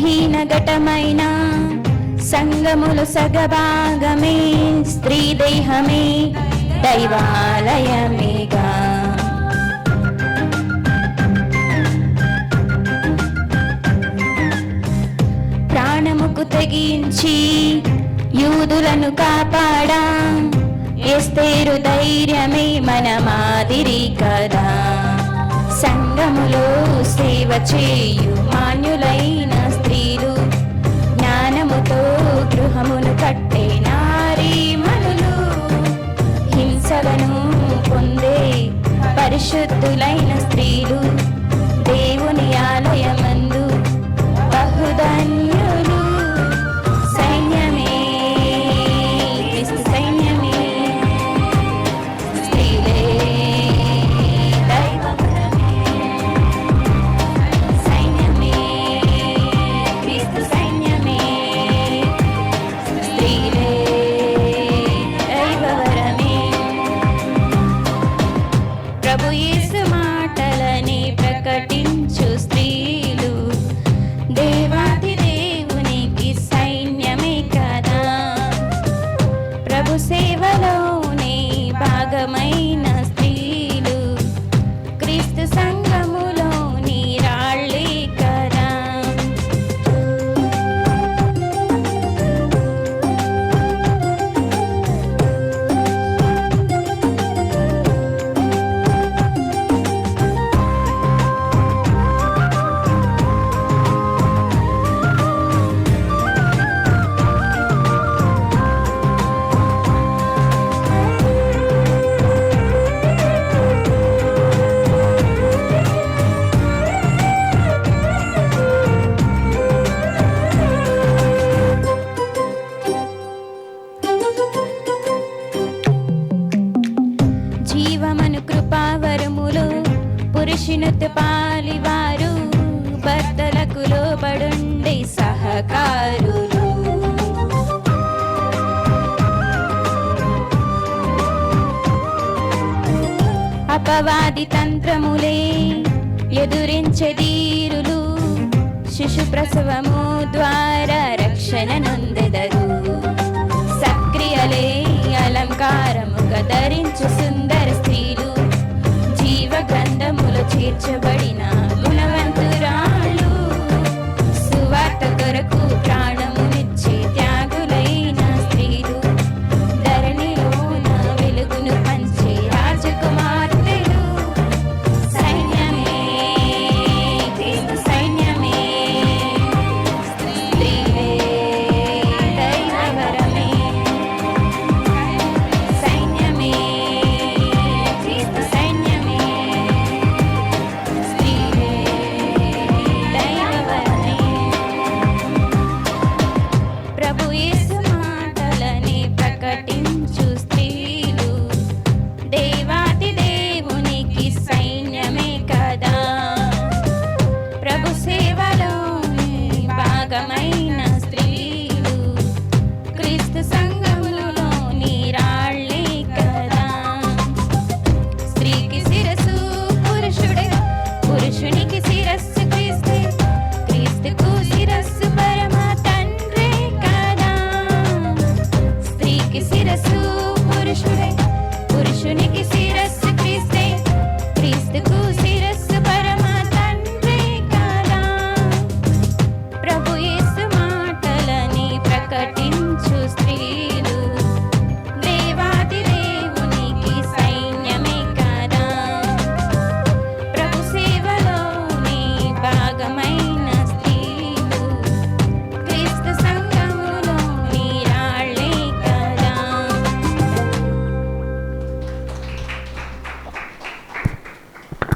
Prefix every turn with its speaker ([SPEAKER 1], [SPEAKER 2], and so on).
[SPEAKER 1] బలహీన ఘటమైన సంగములు సగభాగమే స్త్రీ దేహమే దైవాలయమేగా. ప్రాణముకు తెగించి యూదులను కాపాడా ఎస్తేరు ధైర్యమే మన మాదిరి కదా. సంఘములో సేవ చేయు మాన్యులైన స్త్రీలు, జ్ఞానముతో గృహమును కట్టే నారీమణులు, హింసలను పొందే పరిశుద్ధులైన స్త్రీలు దేవుని ఆలయమందు బహుధన్యులు. సైన్యమే క్రీస్తు సైన్యమే, స్త్రీలే దైవవరమే. సైన్యమే క్రీస్తు సైన్యమే, స్త్రీలే దైవవరమే. ప్రభు యేసు మాటలని ప్రకటించు స్త్రీలు దేవాది దేవునికి సైన్యమే కదా. ప్రభు సేవలోనే భాగమైన స్త్రీలు క్రీస్తు సంఘములోని రాళ్ళే కదా. జీవమను కృపావరములు పురుషునితో పాలివారు, భర్తలకు లోబడుండే సహకారులు. అపవాది తంత్రములే ఎదురించే ధీరులు, శిశు ప్రసవము ద్వారా రక్షణ నొందెదరు. సక్రియలే అలంకారముగా ధరించు సుందర స్త్రీలు, జీవ గ్రంథములో చేర్చబడిన గుణవంతురాళ్ళు, సువార్త కొరకు ప్రాణమునిచ్చే త్యాగులైన స్త్రీలు, ధరణిలోన వెలుగును పంచే రాజకుమార్తెలు. సైన్యమే క్రీస్తు సైన్యమే, స్త్రీలే దైవవరమే. సైన్యమే క్రీస్తు సైన్యమే, స్త్రీలే దైవవరమే. ప్రభు యేసు